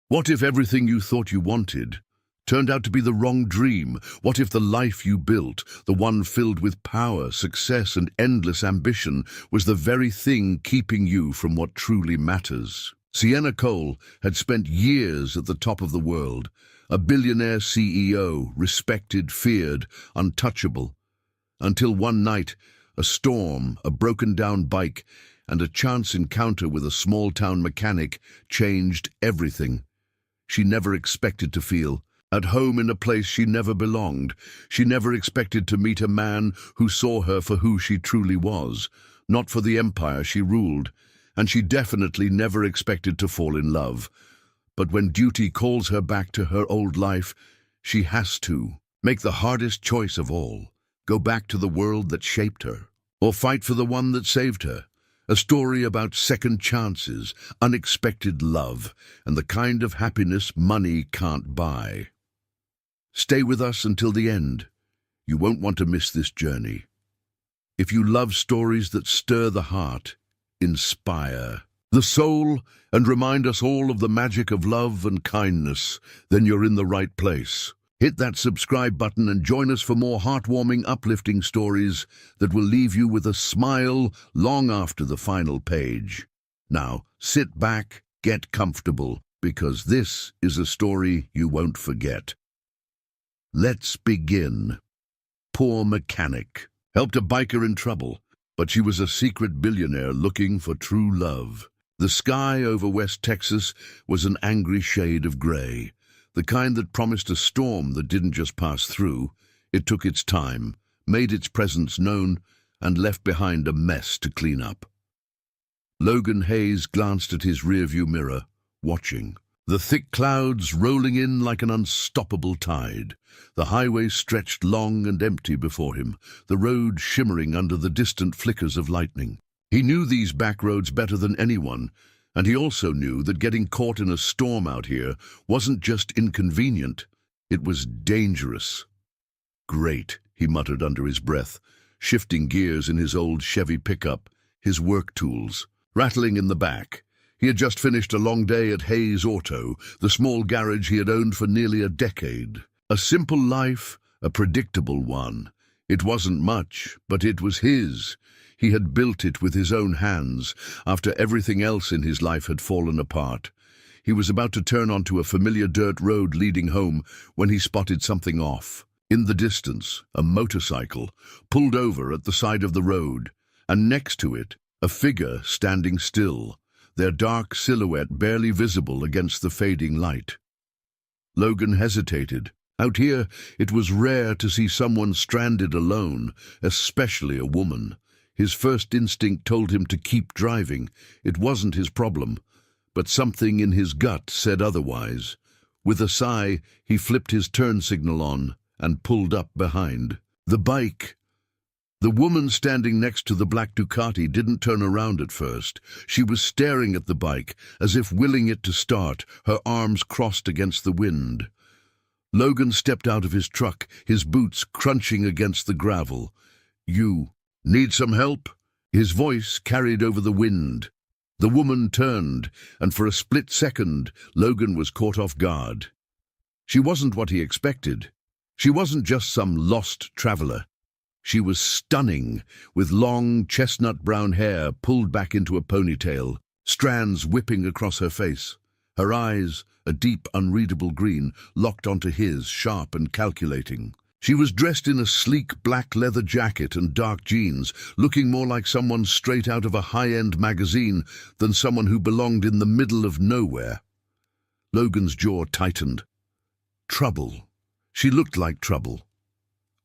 What if everything you thought you wanted turned out to be the wrong dream? What if the life you built, the one filled with power, success, and endless ambition, was the very thing keeping you from what truly matters? Sienna Cole had spent years at the top of the world, a billionaire CEO, respected, feared, untouchable, until one night, a storm, a broken-down bike, and a chance encounter with a small-town mechanic changed everything. She never expected to feel at home in a place she never belonged. She never expected to meet a man who saw her for who she truly was, not for the empire she ruled, and she definitely never expected to fall in love. But when duty calls her back to her old life, she has to make the hardest choice of all: go back to the world that shaped her, or fight for the one that saved her. A story about second chances, unexpected love, and the kind of happiness money can't buy. Stay with us until the end. You won't want to miss this journey. If you love stories that stir the heart, inspire the soul, and remind us all of the magic of love and kindness, then you're in the right place. Hit that subscribe button and join us for more heartwarming, uplifting stories that will leave you with a smile long after the final page. Now, sit back, get comfortable, because this is a story you won't forget. Let's begin. Poor mechanic helped a biker in trouble, but she was a secret billionaire looking for true love. The sky over West Texas was an angry shade of gray, the kind that promised a storm that didn't just pass through. It took its time, made its presence known, and left behind a mess to clean up. Logan Hayes glanced at his rearview mirror, watching. The thick clouds rolling in like an unstoppable tide. The highway stretched long and empty before him, the road shimmering under the distant flickers of lightning. He knew these back roads better than anyone, and he also knew that getting caught in a storm out here wasn't just inconvenient, it was dangerous. Great, he muttered under his breath, shifting gears in his old Chevy pickup, his work tools rattling in the back. He had just finished a long day at Hayes Auto, the small garage he had owned for nearly a decade. A simple life, a predictable one. It wasn't much, but it was his. He had built it with his own hands, after everything else in his life had fallen apart. He was about to turn onto a familiar dirt road leading home when he spotted something off. In the distance, a motorcycle pulled over at the side of the road, and next to it, a figure standing still, their dark silhouette barely visible against the fading light. Logan hesitated. Out here, it was rare to see someone stranded alone, especially a woman. His first instinct told him to keep driving. It wasn't his problem, but something in his gut said otherwise. With a sigh, he flipped his turn signal on and pulled up behind. The woman standing next to the black Ducati didn't turn around at first. She was staring at the bike, as if willing it to start, her arms crossed against the wind. Logan stepped out of his truck, his boots crunching against the gravel. "You need some help?" His voice carried over the wind. The woman turned, and for a split second, Logan was caught off guard. She wasn't what he expected. She wasn't just some lost traveler. She was stunning, with long, chestnut-brown hair pulled back into a ponytail, strands whipping across her face. Her eyes, a deep, unreadable green, locked onto his, sharp and calculating. She was dressed in a sleek black leather jacket and dark jeans, looking more like someone straight out of a high-end magazine than someone who belonged in the middle of nowhere. Logan's jaw tightened. Trouble. She looked like trouble.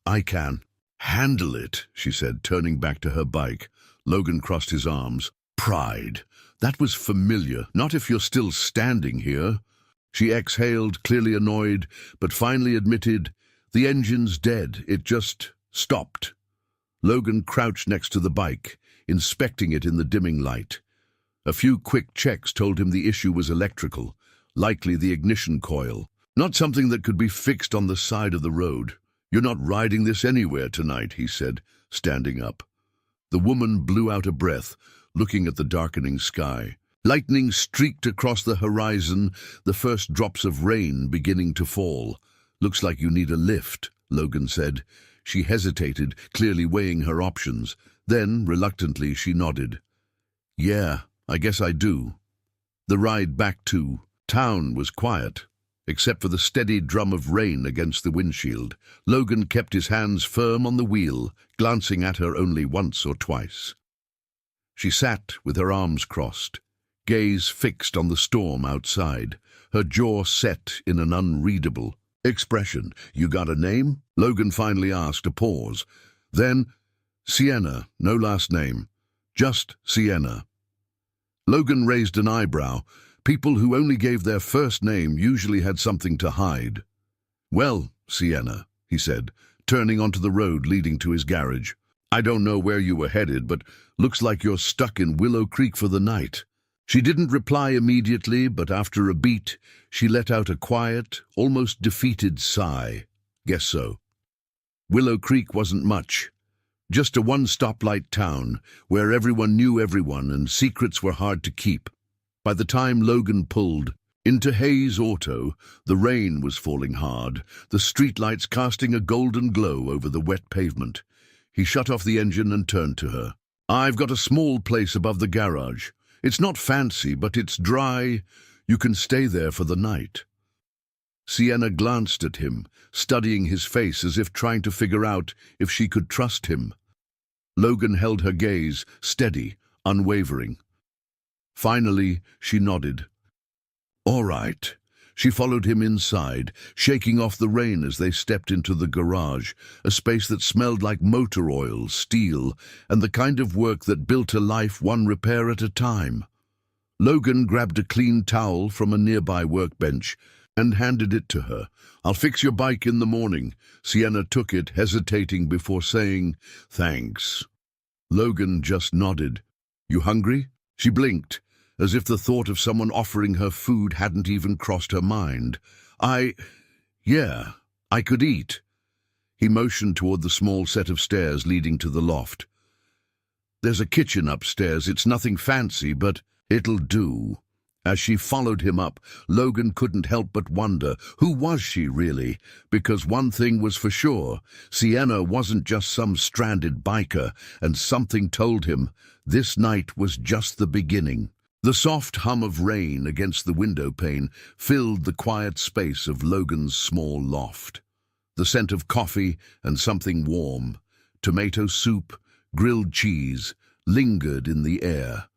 "I can handle it," she said, turning back to her bike. Logan crossed his arms. Pride. That was familiar. Not if you're still standing here. She exhaled, clearly annoyed, but finally admitted, "The engine's dead. It just stopped." Logan crouched next to the bike, inspecting it in the dimming light. A few quick checks told him the issue was electrical, likely the ignition coil, not something that could be fixed on the side of the road. "You're not riding this anywhere tonight," he said, standing up. The woman blew out a breath, looking at the darkening sky. Lightning streaked across the horizon, the first drops of rain beginning to fall. "Looks like you need a lift," Logan said. She hesitated, clearly weighing her options. Then, reluctantly, she nodded. "Yeah, I guess I do." The ride back to town was quiet, except for the steady drum of rain against the windshield. Logan kept his hands firm on the wheel, glancing at her only once or twice. She sat with her arms crossed, gaze fixed on the storm outside, her jaw set in an unreadable expression. "You got a name?" Logan finally asked, a pause. Then, "Sienna, no last name. Just Sienna." Logan raised an eyebrow. People who only gave their first name usually had something to hide. "Well, Sienna," he said, turning onto the road leading to his garage. "I don't know where you were headed, but looks like you're stuck in Willow Creek for the night." She didn't reply immediately, but after a beat, she let out a quiet, almost defeated sigh. "Guess so." Willow Creek wasn't much. Just a one-stoplight town, where everyone knew everyone and secrets were hard to keep. By the time Logan pulled into Hayes' auto, the rain was falling hard, the streetlights casting a golden glow over the wet pavement. He shut off the engine and turned to her. "I've got a small place above the garage. It's not fancy, but it's dry. You can stay there for the night." Sienna glanced at him, studying his face as if trying to figure out if she could trust him. Logan held her gaze, steady, unwavering. Finally, she nodded. "All right." She followed him inside, shaking off the rain as they stepped into the garage, a space that smelled like motor oil, steel, and the kind of work that built a life one repair at a time. Logan grabbed a clean towel from a nearby workbench and handed it to her. "I'll fix your bike in the morning." Sienna took it, hesitating before saying, "Thanks." Logan just nodded. "You hungry?" She blinked, as if the thought of someone offering her food hadn't even crossed her mind. Yeah, I could eat." He motioned toward the small set of stairs leading to the loft. "There's a kitchen upstairs. It's nothing fancy, but it'll do." As she followed him up, Logan couldn't help but wonder, who was she really? Because one thing was for sure, Sienna wasn't just some stranded biker, and something told him this night was just the beginning. The soft hum of rain against the window pane filled the quiet space of Logan's small loft. The scent of coffee and something warm, tomato soup, grilled cheese, lingered in the air,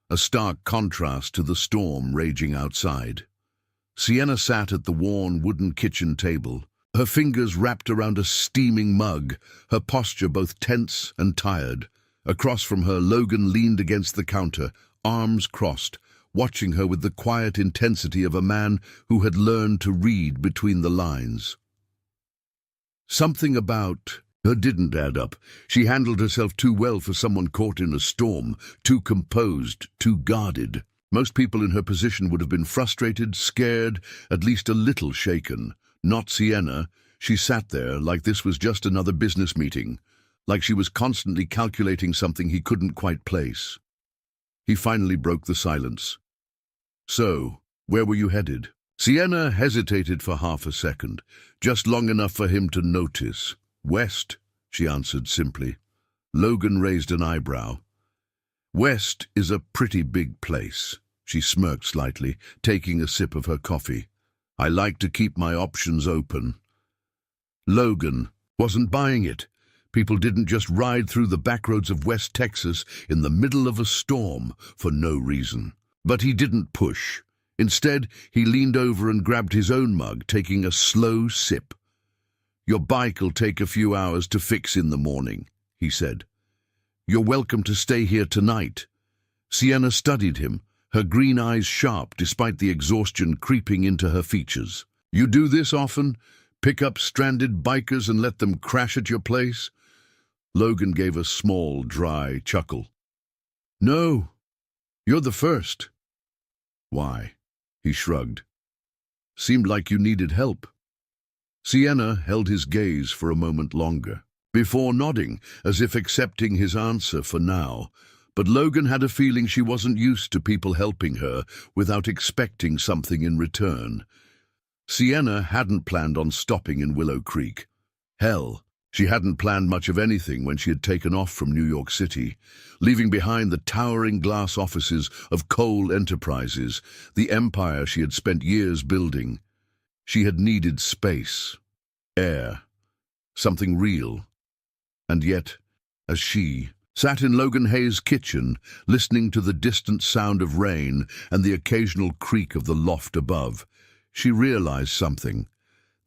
a stark contrast to the storm raging outside. Sienna sat at the worn wooden kitchen table, her fingers wrapped around a steaming mug, her posture both tense and tired. Across from her, Logan leaned against the counter, arms crossed, watching her with the quiet intensity of a man who had learned to read between the lines. Something about her didn't add up. She handled herself too well for someone caught in a storm, too composed, too guarded. Most people in her position would have been frustrated, scared, at least a little shaken. Not Sienna. She sat there like this was just another business meeting, like she was constantly calculating something he couldn't quite place. He finally broke the silence. "So, where were you headed?" Sienna hesitated for half a second, just long enough for him to notice. "West," she answered simply. Logan raised an eyebrow. "West is a pretty big place." She smirked slightly, taking a sip of her coffee. "I like to keep my options open." Logan wasn't buying it. People didn't just ride through the backroads of West Texas in the middle of a storm for no reason. But he didn't push. Instead, he leaned over and grabbed his own mug, taking a slow sip. "Your bike'll take a few hours to fix in the morning," he said. "You're welcome to stay here tonight." Sienna studied him, her green eyes sharp despite the exhaustion creeping into her features. "You do this often? Pick up stranded bikers and let them crash at your place?" Logan gave a small, dry chuckle. "No, you're the first." "Why?" He shrugged. "Seemed like you needed help." Sienna held his gaze for a moment longer, before nodding, as if accepting his answer for now. But Logan had a feeling she wasn't used to people helping her without expecting something in return. Sienna hadn't planned on stopping in Willow Creek. Hell, she hadn't planned much of anything when she had taken off from New York City, leaving behind the towering glass offices of Cole Enterprises, the empire she had spent years building. She had needed space, air, something real. And yet, as she sat in Logan Hayes' kitchen, listening to the distant sound of rain and the occasional creak of the loft above, she realized something.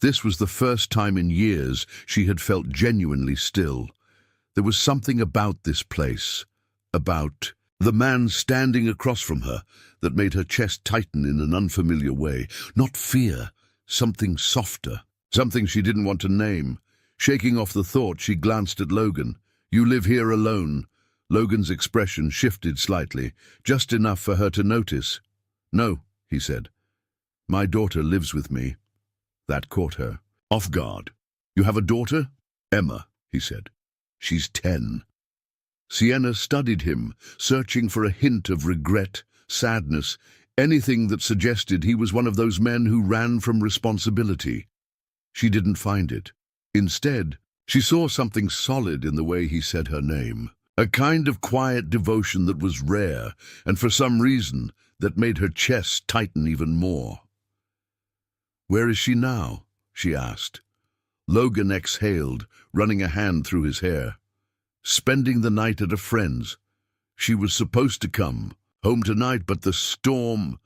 This was the first time in years she had felt genuinely still. There was something about this place, about the man standing across from her, that made her chest tighten in an unfamiliar way. Not fear, something softer, something she didn't want to name. Shaking off the thought, she glanced at Logan. "You live here alone." Logan's expression shifted slightly, just enough for her to notice. "No," he said. "My daughter lives with me." That caught her off guard. "You have a daughter?" "Emma," he said. "She's 10. Sienna studied him, searching for a hint of regret, sadness, anything that suggested he was one of those men who ran from responsibility. She didn't find it. Instead, she saw something solid in the way he said her name, a kind of quiet devotion that was rare, and for some reason that made her chest tighten even more. "Where is she now?" she asked. Logan exhaled, running a hand through his hair. "Spending the night at a friend's. She was supposed to come home tonight, but the storm—"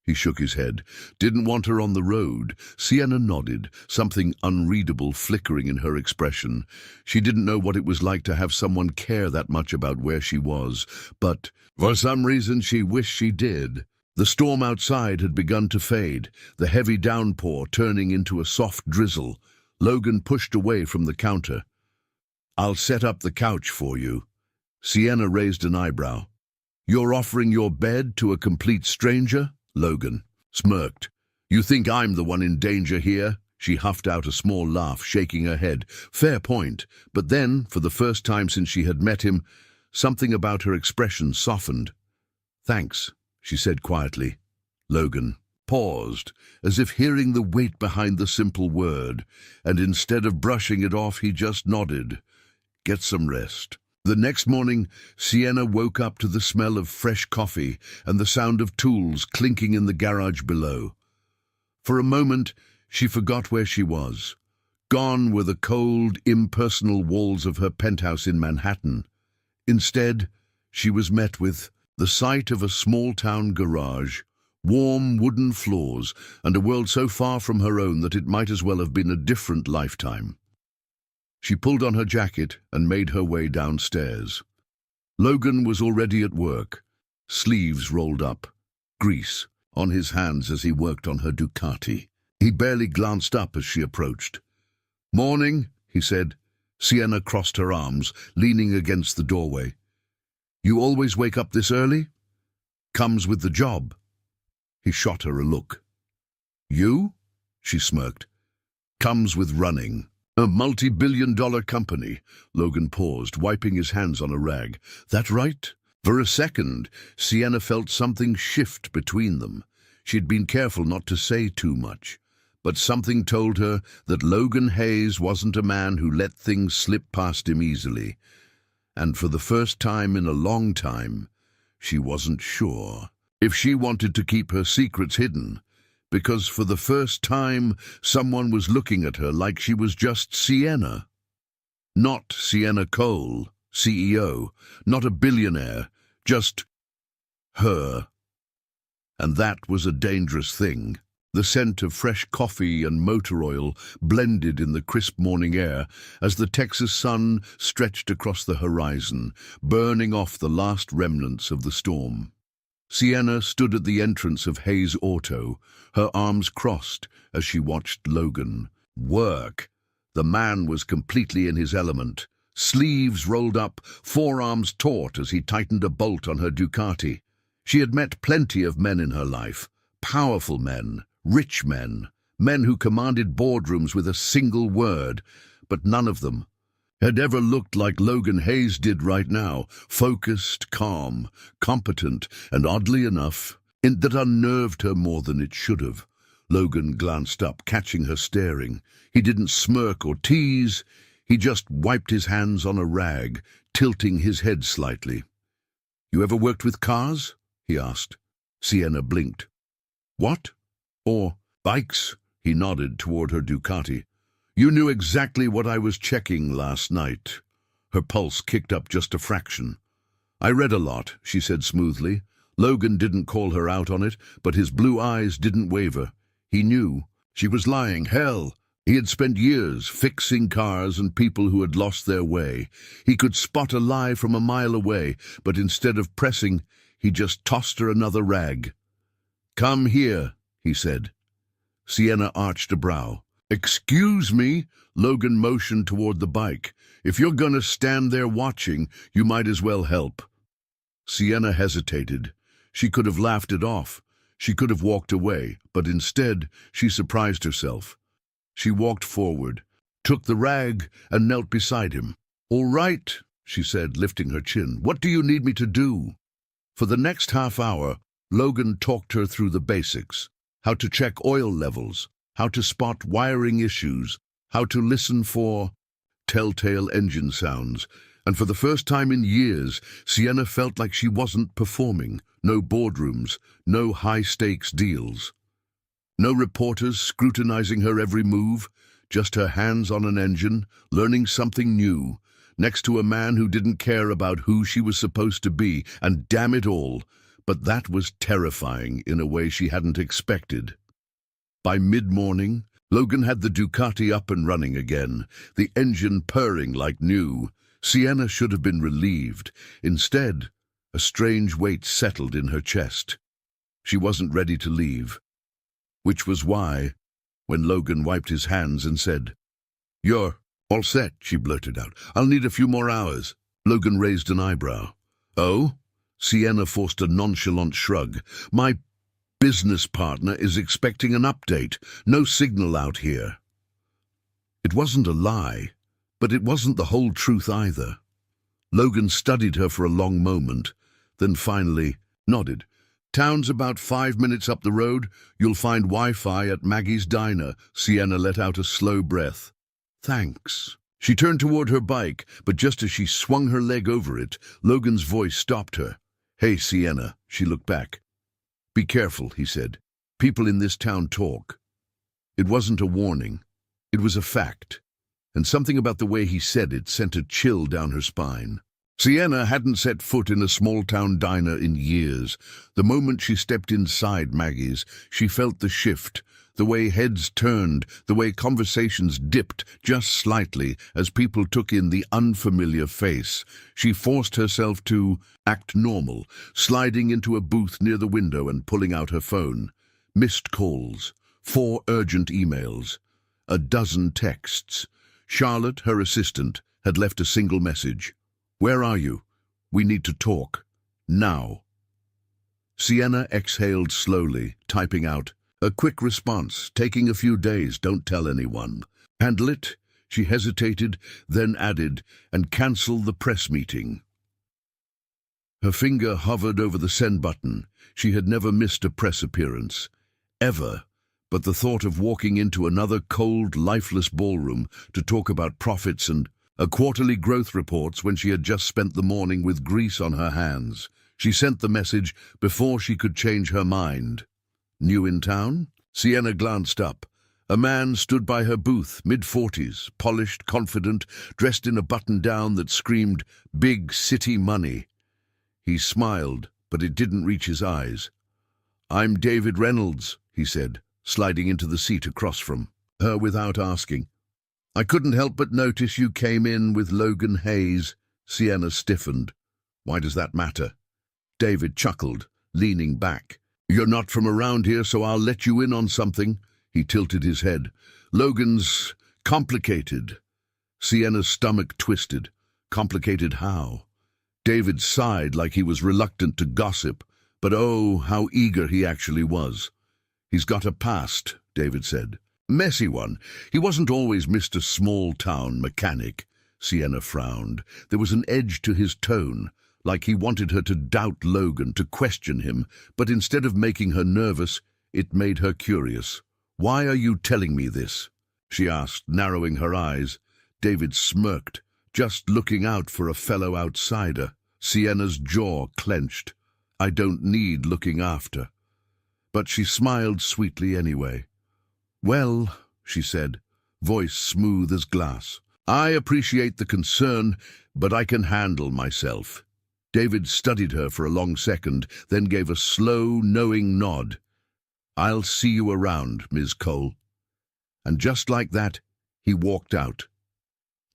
He shook his head. "Didn't want her on the road." Sienna nodded, something unreadable flickering in her expression. She didn't know what it was like to have someone care that much about where she was, but for some reason she wished she did. The storm outside had begun to fade, the heavy downpour turning into a soft drizzle. Logan pushed away from the counter. "I'll set up the couch for you." Sienna raised an eyebrow. "You're offering your bed to a complete stranger?" Logan smirked. "You think I'm the one in danger here?" She huffed out a small laugh, shaking her head. Fair point, but then, for the first time since she had met him, something about her expression softened. "Thanks," she said quietly. Logan paused, as if hearing the weight behind the simple word, and instead of brushing it off, he just nodded. "Get some rest." The next morning, Sienna woke up to the smell of fresh coffee and the sound of tools clinking in the garage below. For a moment, she forgot where she was. Gone were the cold, impersonal walls of her penthouse in Manhattan. Instead, she was met with the sight of a small-town garage, warm wooden floors, and a world so far from her own that it might as well have been a different lifetime. She pulled on her jacket and made her way downstairs. Logan was already at work, sleeves rolled up, grease on his hands as he worked on her Ducati. He barely glanced up as she approached. "Morning," he said. Sienna crossed her arms, leaning against the doorway. "You always wake up this early?" "Comes with the job." He shot her a look. "You?" she smirked. "Comes with running a multi-billion-dollar company." Logan paused, wiping his hands on a rag. "That right?" For a second, Sienna felt something shift between them. She'd been careful not to say too much, but something told her that Logan Hayes wasn't a man who let things slip past him easily. And for the first time in a long time, she wasn't sure if she wanted to keep her secrets hidden, because for the first time someone was looking at her like she was just Sienna. Not Sienna Cole, CEO, not a billionaire, just her. And that was a dangerous thing. The scent of fresh coffee and motor oil blended in the crisp morning air as the Texas sun stretched across the horizon, burning off the last remnants of the storm. Sienna stood at the entrance of Hayes Auto, her arms crossed as she watched Logan work. The man was completely in his element, sleeves rolled up, forearms taut as he tightened a bolt on her Ducati. She had met plenty of men in her life, powerful men, rich men, men who commanded boardrooms with a single word, but none of them had ever looked like Logan Hayes did right now, focused, calm, competent, and oddly enough, that unnerved her more than it should have. Logan glanced up, catching her staring. He didn't smirk or tease. He just wiped his hands on a rag, tilting his head slightly. "You ever worked with cars?" he asked. Sienna blinked. "What? Or bikes?" He nodded toward her Ducati. "You knew exactly what I was checking last night." Her pulse kicked up just a fraction. "I read a lot," she said smoothly. Logan didn't call her out on it, but his blue eyes didn't waver. He knew. She was lying. Hell! He had spent years fixing cars and people who had lost their way. He could spot a lie from a mile away, but instead of pressing, he just tossed her another rag. "Come here," he said. Sienna arched a brow. "Excuse me," Logan motioned toward the bike. "If you're gonna stand there watching, you might as well help." Sienna hesitated. She could have laughed it off. She could have walked away, but instead, she surprised herself. She walked forward, took the rag, and knelt beside him. "All right," she said, lifting her chin. "What do you need me to do?" For the next half hour, Logan talked her through the basics. How to check oil levels, how to spot wiring issues, how to listen for telltale engine sounds. And for the first time in years, Sienna felt like she wasn't performing. No boardrooms, no high-stakes deals. No reporters scrutinizing her every move, just her hands on an engine, learning something new, next to a man who didn't care about who she was supposed to be, and damn it all, but that was terrifying in a way she hadn't expected. By mid-morning, Logan had the Ducati up and running again, the engine purring like new. Sienna should have been relieved. Instead, a strange weight settled in her chest. She wasn't ready to leave. Which was why, when Logan wiped his hands and said, "You're all set," she blurted out. "I'll need a few more hours." Logan raised an eyebrow. "Oh?" Sienna forced a nonchalant shrug. "My business partner is expecting an update. No signal out here." It wasn't a lie, but it wasn't the whole truth either. Logan studied her for a long moment, then finally nodded. "Town's about 5 minutes up the road. You'll find Wi-Fi at Maggie's Diner." Sienna let out a slow breath. "Thanks." She turned toward her bike, but just as she swung her leg over it, Logan's voice stopped her. "Hey, Sienna." She looked back. "Be careful," he said. "People in this town talk." It wasn't a warning. It was a fact. And something about the way he said it sent a chill down her spine. Sienna hadn't set foot in a small-town diner in years. The moment she stepped inside Maggie's, she felt the shift, the way heads turned, the way conversations dipped just slightly as people took in the unfamiliar face. She forced herself to act normal, sliding into a booth near the window and pulling out her phone. Missed calls, 4 urgent emails, a dozen texts. Charlotte, her assistant, had left a single message. "Where are you? We need to talk. Now." Sienna exhaled slowly, typing out, "A quick response, taking a few days, don't tell anyone." "Handle it?" She hesitated, then added, "and cancel the press meeting." Her finger hovered over the send button. She had never missed a press appearance. Ever. But the thought of walking into another cold, lifeless ballroom to talk about profits and quarterly growth reports when she had just spent the morning with grease on her hands. She sent the message before she could change her mind. "New in town?" Sienna glanced up. A man stood by her booth, mid-40s, polished, confident, dressed in a button-down that screamed, "Big city money." He smiled, but it didn't reach his eyes. "I'm David Reynolds," he said, sliding into the seat across from her without asking. "I couldn't help but notice you came in with Logan Hayes." Sienna stiffened. "Why does that matter?" David chuckled, leaning back. "You're not from around here, so I'll let you in on something." He tilted his head. "Logan's complicated." Sienna's stomach twisted. Complicated how? David sighed like he was reluctant to gossip, but oh, how eager he actually was. "He's got a past," David said. "Messy one. He wasn't always Mr. Small-Town Mechanic." Sienna frowned. There was an edge to his tone, like he wanted her to doubt Logan, to question him, but instead of making her nervous, it made her curious. "Why are you telling me this?" she asked, narrowing her eyes. David smirked, just looking out for a fellow outsider. Sienna's jaw clenched. "I don't need looking after." But she smiled sweetly anyway. "Well," she said, voice smooth as glass, "I appreciate the concern, but I can handle myself." David studied her for a long second, then gave a slow, knowing nod. "I'll see you around, Ms. Cole." And just like that, he walked out,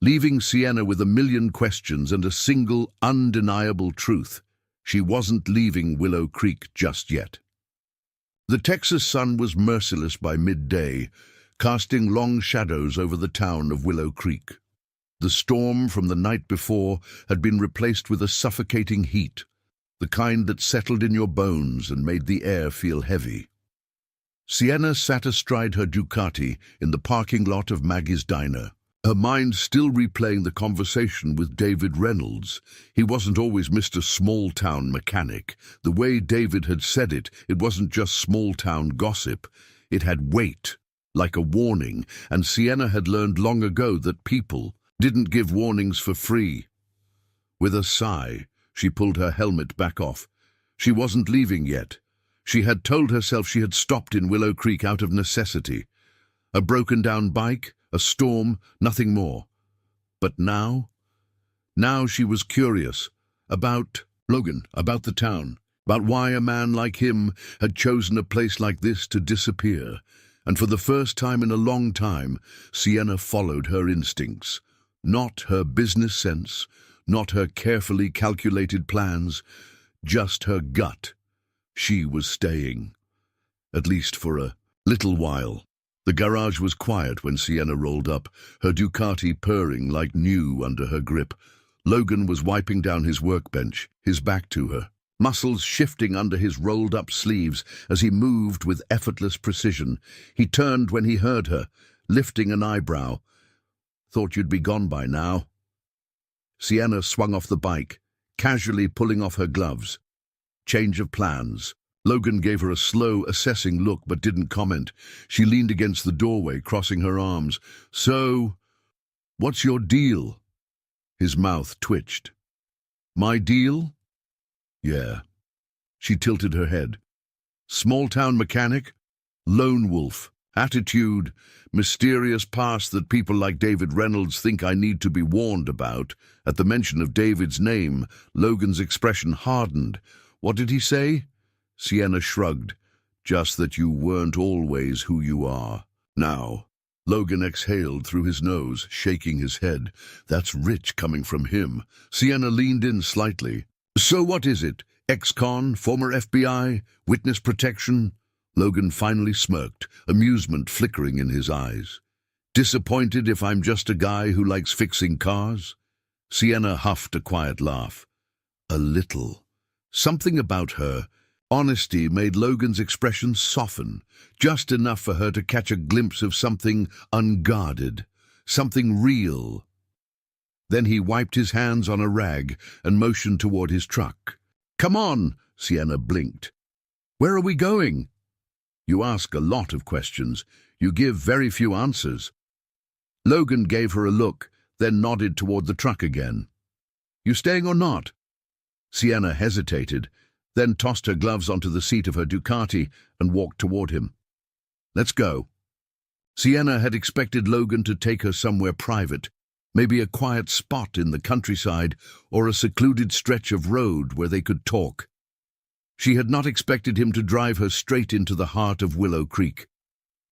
leaving Sienna with a million questions and a single, undeniable truth. She wasn't leaving Willow Creek just yet. The Texas sun was merciless by midday, casting long shadows over the town of Willow Creek. The storm from the night before had been replaced with a suffocating heat, the kind that settled in your bones and made the air feel heavy. Sienna sat astride her Ducati in the parking lot of Maggie's diner, her mind still replaying the conversation with David Reynolds. He wasn't always Mr. Small-Town Mechanic. The way David had said it, it wasn't just small-town gossip. It had weight, like a warning, and Sienna had learned long ago that people didn't give warnings for free. With a sigh, she pulled her helmet back off. She wasn't leaving yet. She had told herself she had stopped in Willow Creek out of necessity. A broken-down bike, a storm, nothing more. But now she was curious about Logan, about the town, about why a man like him had chosen a place like this to disappear. And for the first time in a long time, Sienna followed her instincts. Not her business sense, not her carefully calculated plans, just her gut. She was staying, at least for a little while. The garage was quiet when Sienna rolled up, her Ducati purring like new under her grip. Logan was wiping down his workbench, his back to her, muscles shifting under his rolled-up sleeves as he moved with effortless precision. He turned when he heard her, lifting an eyebrow. "Thought you'd be gone by now." Sienna swung off the bike, casually pulling off her gloves. Change of plans. Logan gave her a slow, assessing look but didn't comment. She leaned against the doorway, crossing her arms. "So, what's your deal?" His mouth twitched. "My deal?" "Yeah." She tilted her head. "Small-town mechanic? Lone wolf. Attitude, mysterious past that people like David Reynolds think I need to be warned about." At the mention of David's name, Logan's expression hardened. "What did he say?" Sienna shrugged. "Just that you weren't always who you are now." Logan exhaled through his nose, shaking his head. That's rich coming from him. Sienna leaned in slightly. "So what is it? Ex-con, former FBI, witness protection?" Logan finally smirked, amusement flickering in his eyes. "Disappointed if I'm just a guy who likes fixing cars?" Sienna huffed a quiet laugh. A little. Something about her honesty made Logan's expression soften, just enough for her to catch a glimpse of something unguarded, something real. Then he wiped his hands on a rag and motioned toward his truck. "Come on," Sienna blinked. "Where are we going?" "You ask a lot of questions. You give very few answers." Logan gave her a look, then nodded toward the truck again. "You staying or not?" Sienna hesitated, then tossed her gloves onto the seat of her Ducati and walked toward him. "Let's go." Sienna had expected Logan to take her somewhere private, maybe a quiet spot in the countryside or a secluded stretch of road where they could talk. She had not expected him to drive her straight into the heart of Willow Creek.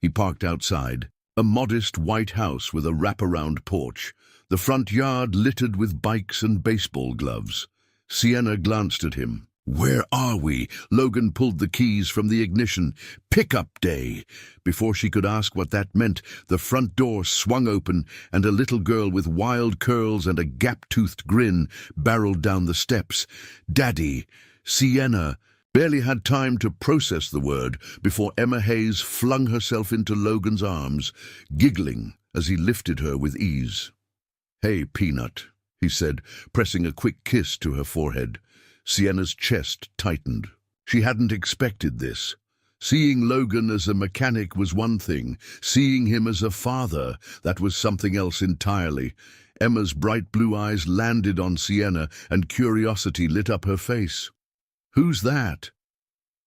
He parked outside, a modest white house with a wraparound porch, the front yard littered with bikes and baseball gloves. Sienna glanced at him. "Where are we?" Logan pulled the keys from the ignition. "Pickup day." Before she could ask what that meant, the front door swung open and a little girl with wild curls and a gap-toothed grin barreled down the steps. "Daddy." Sienna barely had time to process the word before Emma Hayes flung herself into Logan's arms, giggling as he lifted her with ease. "Hey, Peanut," he said, pressing a quick kiss to her forehead. Sienna's chest tightened. She hadn't expected this. Seeing Logan as a mechanic was one thing. Seeing him as a father, that was something else entirely. Emma's bright blue eyes landed on Sienna, and curiosity lit up her face. "Who's that?"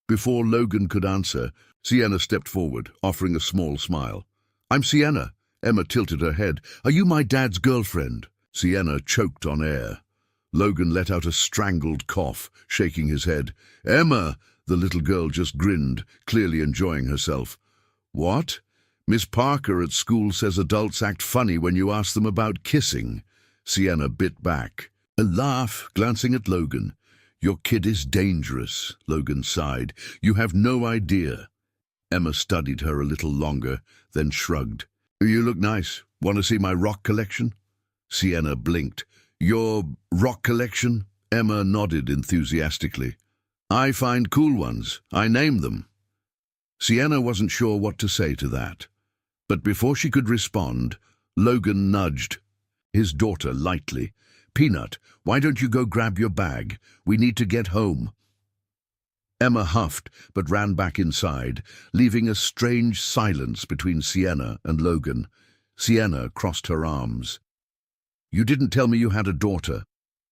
Before Logan could answer, Sienna stepped forward, offering a small smile. "I'm Sienna." Emma tilted her head. "Are you my dad's girlfriend?" Sienna choked on air. Logan let out a strangled cough, shaking his head. "Emma!" The little girl just grinned, clearly enjoying herself. "What? Miss Parker at school says adults act funny when you ask them about kissing." Sienna bit back. A laugh, glancing at Logan. "Your kid is dangerous," Logan sighed. "You have no idea." Emma studied her a little longer, then shrugged. "You look nice. Want to see my rock collection?" Sienna blinked. "Your rock collection?" Emma nodded enthusiastically. "I find cool ones. I name them." Sienna wasn't sure what to say to that. But before she could respond, Logan nudged his daughter lightly. "Peanut, why don't you go grab your bag? We need to get home." Emma huffed, but ran back inside, leaving a strange silence between Sienna and Logan. Sienna crossed her arms. "You didn't tell me you had a daughter."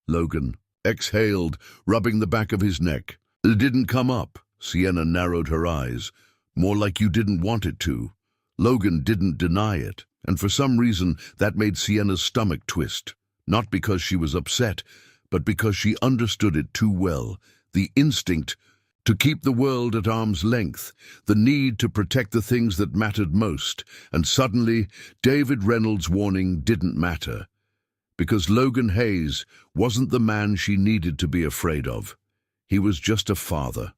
Logan exhaled, rubbing the back of his neck. "It didn't come up." Sienna narrowed her eyes. "More like you didn't want it to." Logan didn't deny it, and for some reason that made Sienna's stomach twist. Not because she was upset, but because she understood it too well. The instinct to keep the world at arm's length, the need to protect the things that mattered most, and suddenly David Reynolds' warning didn't matter. Because Logan Hayes wasn't the man she needed to be afraid of. He was just a father,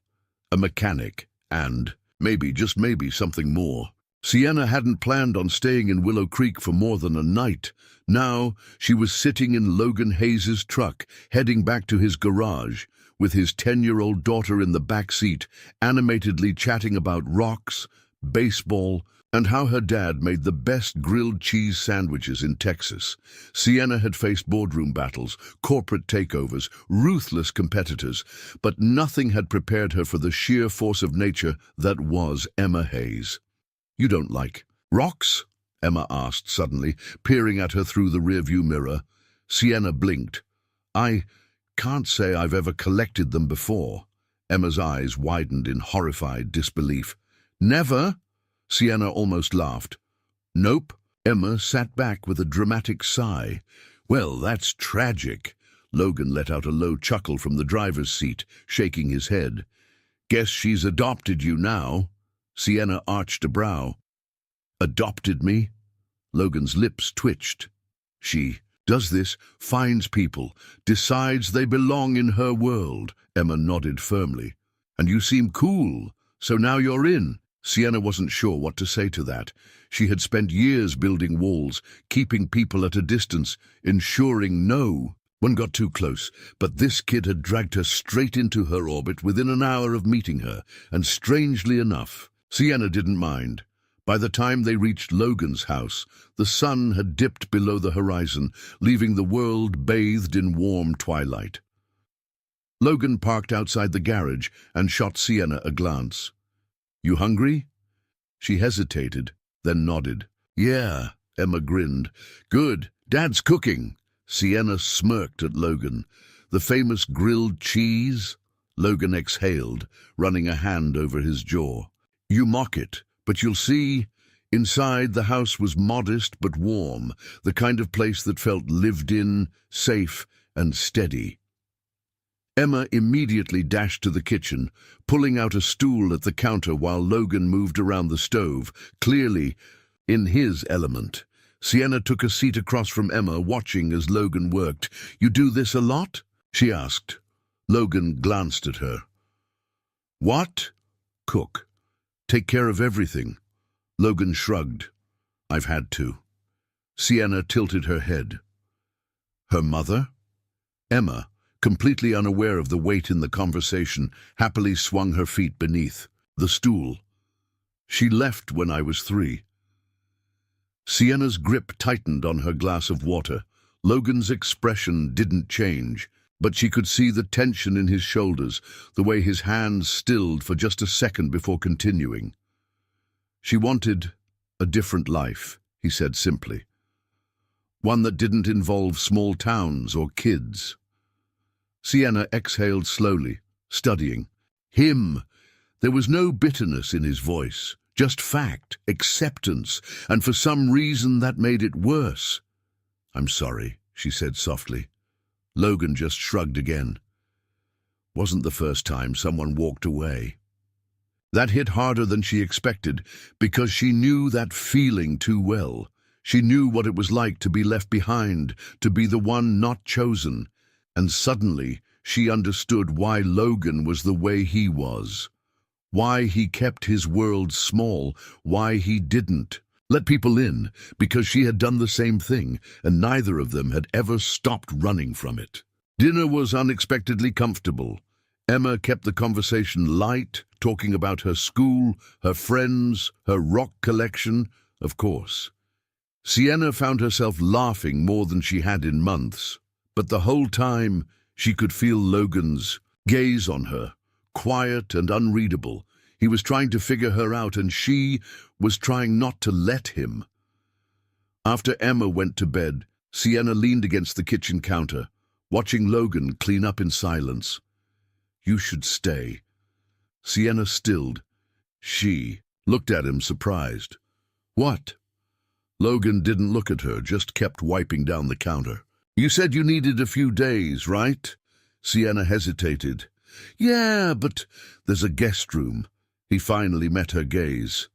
a mechanic, and, maybe, just maybe, something more. Sienna hadn't planned on staying in Willow Creek for more than a night. Now she was sitting in Logan Hayes' truck, heading back to his garage, with his 10-year-old daughter in the back seat, animatedly chatting about rocks, baseball, and how her dad made the best grilled cheese sandwiches in Texas. Sienna had faced boardroom battles, corporate takeovers, ruthless competitors, but nothing had prepared her for the sheer force of nature that was Emma Hayes. "You don't like rocks?" Emma asked suddenly, peering at her through the rearview mirror. Sienna blinked. "I can't say I've ever collected them before." Emma's eyes widened in horrified disbelief. "Never?" Sienna almost laughed. "Nope." Emma sat back with a dramatic sigh. "Well, that's tragic." Logan let out a low chuckle from the driver's seat, shaking his head. "Guess she's adopted you now." Sienna arched a brow. "Adopted me?" Logan's lips twitched. "She does this, finds people, decides they belong in her world." Emma nodded firmly. "And you seem cool, so now you're in." Sienna wasn't sure what to say to that. She had spent years building walls, keeping people at a distance, ensuring no one got too close. But this kid had dragged her straight into her orbit within an hour of meeting her, and strangely enough, Sienna didn't mind. By the time they reached Logan's house, the sun had dipped below the horizon, leaving the world bathed in warm twilight. Logan parked outside the garage and shot Sienna a glance. "You hungry?" She hesitated, then nodded. "Yeah," Emma grinned. "Good. Dad's cooking." Sienna smirked at Logan. "The famous grilled cheese?" Logan exhaled, running a hand over his jaw. "You mock it, but you'll see." Inside, the house was modest but warm, the kind of place that felt lived in, safe, and steady. Emma immediately dashed to the kitchen, pulling out a stool at the counter while Logan moved around the stove, clearly in his element. Sienna took a seat across from Emma, watching as Logan worked. "You do this a lot?" she asked. Logan glanced at her. "What?" "Cook. Take care of everything." Logan shrugged. "I've had to." Sienna tilted her head. "Her mother?" Emma, completely unaware of the weight in the conversation, happily swung her feet beneath the stool. "She left when I was 3. Sienna's grip tightened on her glass of water. Logan's expression didn't change, but she could see the tension in his shoulders, the way his hands stilled for just a second before continuing. She wanted a different life, he said simply. One that didn't involve small towns or kids. Sienna exhaled slowly, studying. Him! There was no bitterness in his voice, just fact, acceptance, and for some reason that made it worse. "I'm sorry," she said softly. Logan just shrugged again. Wasn't the first time someone walked away. That hit harder than she expected, because she knew that feeling too well. She knew what it was like to be left behind, to be the one not chosen. And suddenly, she understood why Logan was the way he was. Why he kept his world small, why he didn't let people in, because she had done the same thing, and neither of them had ever stopped running from it. Dinner was unexpectedly comfortable. Emma kept the conversation light, talking about her school, her friends, her rock collection, of course. Sienna found herself laughing more than she had in months, but the whole time she could feel Logan's gaze on her, quiet and unreadable. He was trying to figure her out, and she was trying not to let him. After Emma went to bed, Sienna leaned against the kitchen counter, watching Logan clean up in silence. "You should stay." Sienna stilled. She looked at him, surprised. "What?" Logan didn't look at her, just kept wiping down the counter. "You said you needed a few days, right?" Sienna hesitated. "Yeah, but there's a guest room." He finally met her gaze.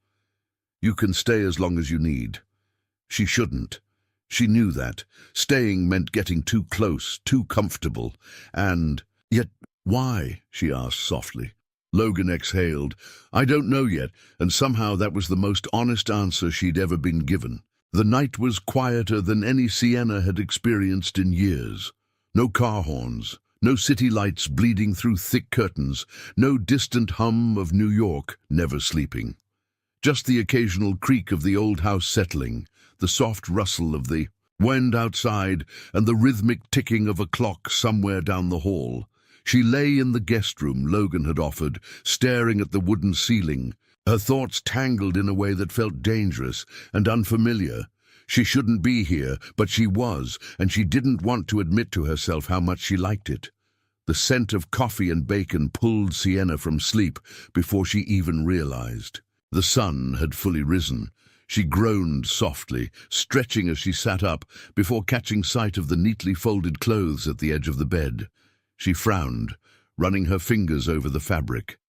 "You can stay as long as you need." She shouldn't. She knew that. Staying meant getting too close, too comfortable. And yet, why? She asked softly. Logan exhaled. "I don't know yet," and somehow that was the most honest answer she'd ever been given. The night was quieter than any Sienna had experienced in years. No car horns. No city lights bleeding through thick curtains, no distant hum of New York never sleeping. Just the occasional creak of the old house settling, the soft rustle of the wind outside, and the rhythmic ticking of a clock somewhere down the hall. She lay in the guest room Logan had offered, staring at the wooden ceiling, her thoughts tangled in a way that felt dangerous and unfamiliar. She shouldn't be here, but she was, and she didn't want to admit to herself how much she liked it. The scent of coffee and bacon pulled Sienna from sleep before she even realized. The sun had fully risen. She groaned softly, stretching as she sat up, before catching sight of the neatly folded clothes at the edge of the bed. She frowned, running her fingers over the fabric.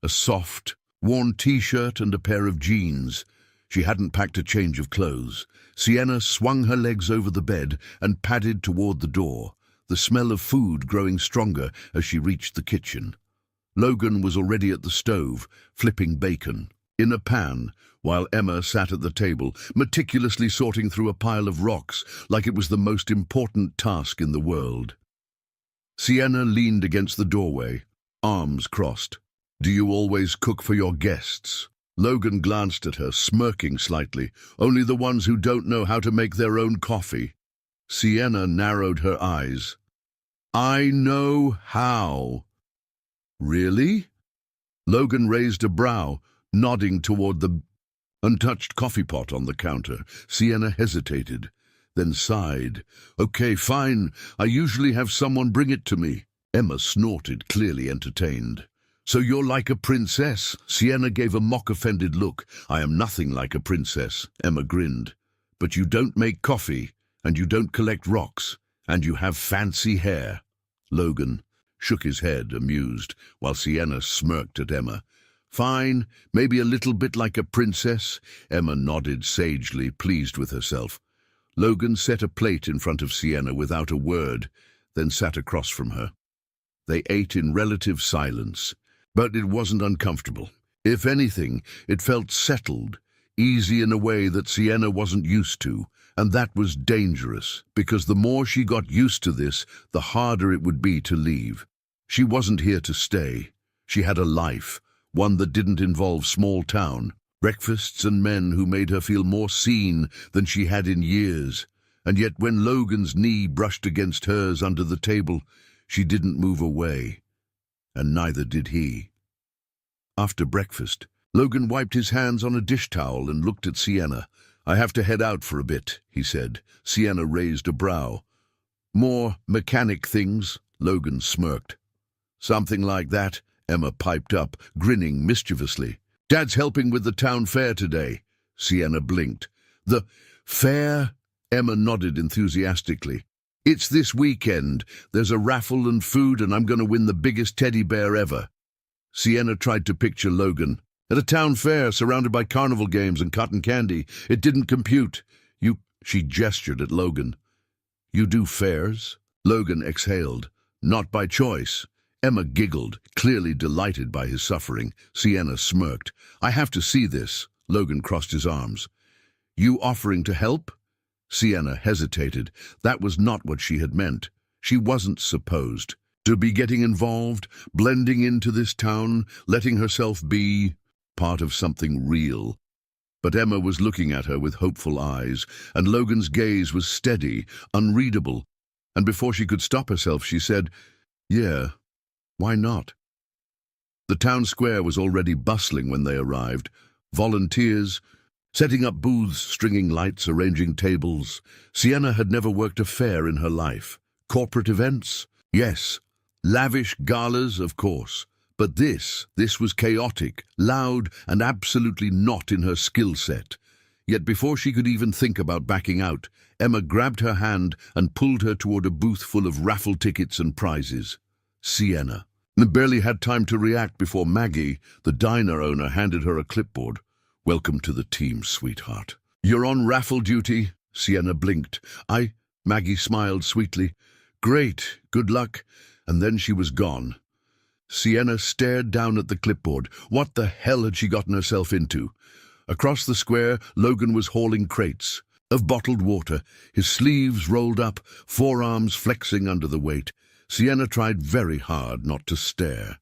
A soft, worn t-shirt and a pair of jeans. She hadn't packed a change of clothes. Sienna swung her legs over the bed and padded toward the door, the smell of food growing stronger as she reached the kitchen. Logan was already at the stove, flipping bacon in a pan, while Emma sat at the table, meticulously sorting through a pile of rocks like it was the most important task in the world. Sienna leaned against the doorway, arms crossed. "Do you always cook for your guests?" Logan glanced at her, smirking slightly. "Only the ones who don't know how to make their own coffee." Sienna narrowed her eyes. "I know how." "Really?" Logan raised a brow, nodding toward the untouched coffee pot on the counter. Sienna hesitated, then sighed. "Okay, fine. I usually have someone bring it to me." Emma snorted, clearly entertained. "So you're like a princess?" Sienna gave a mock-offended look. "I am nothing like a princess," Emma grinned. "But you don't make coffee, and you don't collect rocks, and you have fancy hair." Logan shook his head, amused, while Sienna smirked at Emma. "Fine, maybe a little bit like a princess." Emma nodded sagely, pleased with herself. Logan set a plate in front of Sienna without a word, then sat across from her. They ate in relative silence. But it wasn't uncomfortable. If anything, it felt settled, easy in a way that Sienna wasn't used to, and that was dangerous, because the more she got used to this, the harder it would be to leave. She wasn't here to stay. She had a life, one that didn't involve small town, breakfasts and men who made her feel more seen than she had in years. And yet when Logan's knee brushed against hers under the table, she didn't move away, and neither did he. After breakfast, Logan wiped his hands on a dish towel and looked at Sienna. "I have to head out for a bit," he said. Sienna raised a brow. "More mechanic things?" Logan smirked. "Something like that," Emma piped up, grinning mischievously. "Dad's helping with the town fair today." Sienna blinked. "The fair?" Emma nodded enthusiastically. "It's this weekend. There's a raffle and food, and I'm going to win the biggest teddy bear ever." Sienna tried to picture Logan at a town fair surrounded by carnival games and cotton candy. It didn't compute. She gestured at Logan. "You do fairs?" Logan exhaled. "Not by choice." Emma giggled, clearly delighted by his suffering. Sienna smirked. "I have to see this." Logan crossed his arms. "You offering to help?" Sienna hesitated. That was not what she had meant. She wasn't supposed to be getting involved, blending into this town, letting herself be part of something real. But Emma was looking at her with hopeful eyes, and Logan's gaze was steady, unreadable, and before she could stop herself, she said, "Yeah, why not?" The town square was already bustling when they arrived. Volunteers, setting up booths, stringing lights, arranging tables. Sienna had never worked a fair in her life. Corporate events? Yes. Lavish galas, of course. But this was chaotic, loud, and absolutely not in her skill set. Yet before she could even think about backing out, Emma grabbed her hand and pulled her toward a booth full of raffle tickets and prizes. Sienna barely had time to react before Maggie, the diner owner, handed her a clipboard. "Welcome to the team, sweetheart." "You're on raffle duty?" Sienna blinked. Maggie smiled sweetly. "Great, good luck." And then she was gone. Sienna stared down at the clipboard. What the hell had she gotten herself into? Across the square, Logan was hauling crates of bottled water, his sleeves rolled up, forearms flexing under the weight. Sienna tried very hard not to stare.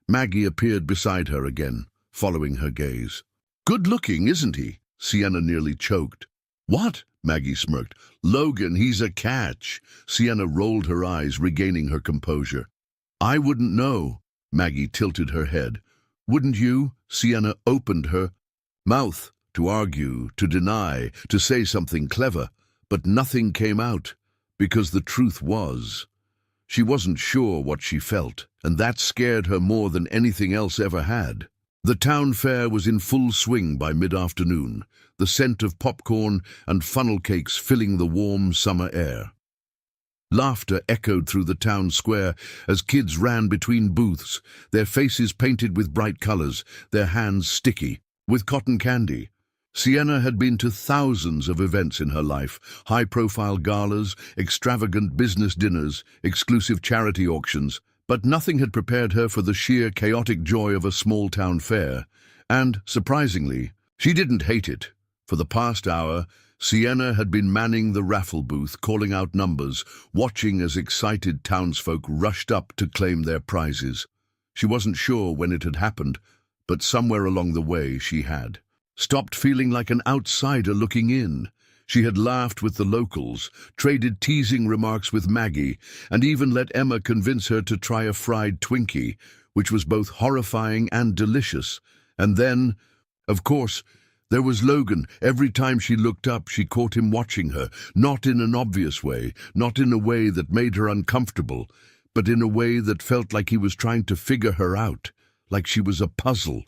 Maggie appeared beside her again, following her gaze. "Good looking, isn't he?" Sienna nearly choked. "What?" Maggie smirked. "Logan, he's a catch." Sienna rolled her eyes, regaining her composure. "I wouldn't know." Maggie tilted her head. "Wouldn't you?" Sienna opened her mouth to argue, to deny, to say something clever, but nothing came out, because the truth was, she wasn't sure what she felt, and that scared her more than anything else ever had. The town fair was in full swing by mid-afternoon, the scent of popcorn and funnel cakes filling the warm summer air. Laughter echoed through the town square as kids ran between booths, their faces painted with bright colors, their hands sticky with cotton candy. Sienna had been to thousands of events in her life, high-profile galas, extravagant business dinners, exclusive charity auctions, but nothing had prepared her for the sheer chaotic joy of a small-town fair. And, surprisingly, she didn't hate it. For the past hour, Sienna had been manning the raffle booth, calling out numbers, watching as excited townsfolk rushed up to claim their prizes. She wasn't sure when it had happened, but somewhere along the way she had stopped feeling like an outsider looking in. She had laughed with the locals, traded teasing remarks with Maggie, and even let Emma convince her to try a fried Twinkie, which was both horrifying and delicious. And then, of course, there was Logan. Every time she looked up, she caught him watching her, not in an obvious way, not in a way that made her uncomfortable, but in a way that felt like he was trying to figure her out, like she was a puzzle.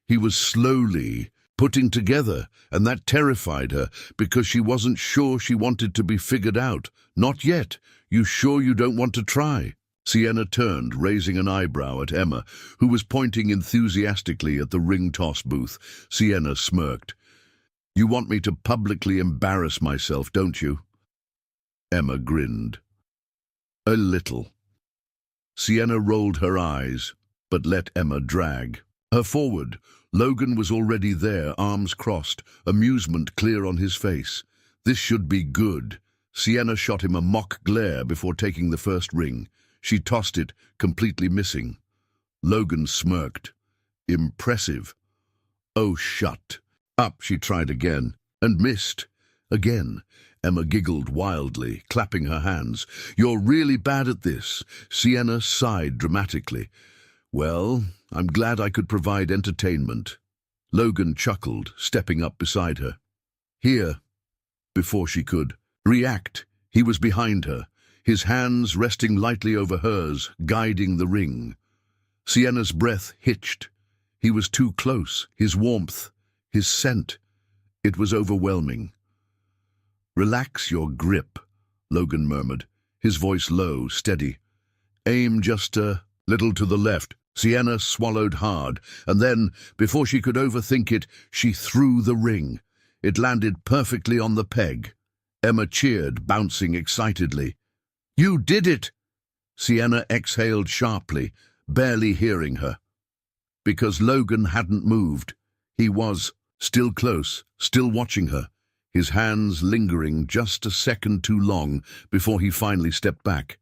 He was slowly putting together, and that terrified her, because she wasn't sure she wanted to be figured out. "Not yet. You sure you don't want to try?" Sienna turned, raising an eyebrow at Emma, who was pointing enthusiastically at the ring toss booth. Sienna smirked. "You want me to publicly embarrass myself, don't you?" Emma grinned. "A little." Sienna rolled her eyes, but let Emma drag her forward. Logan was already there, arms crossed, amusement clear on his face. This should be good. Sienna shot him a mock glare before taking the first ring. She tossed it, completely missing. Logan smirked. "Impressive." "Oh, shut up." She tried again, and missed. Again. Emma giggled wildly, clapping her hands. "You're really bad at this." Sienna sighed dramatically. "Well, I'm glad I could provide entertainment." Logan chuckled, stepping up beside her. "Here." Before she could react, he was behind her, his hands resting lightly over hers, guiding the ring. Sienna's breath hitched. He was too close, his warmth, his scent. It was overwhelming. "Relax your grip," Logan murmured, his voice low, steady. "Aim just a little to the left." Sienna swallowed hard, and then, before she could overthink it, she threw the ring. It landed perfectly on the peg. Emma cheered, bouncing excitedly. "You did it!" Sienna exhaled sharply, barely hearing her. Because Logan hadn't moved. He was still close, still watching her, his hands lingering just a second too long before he finally stepped back.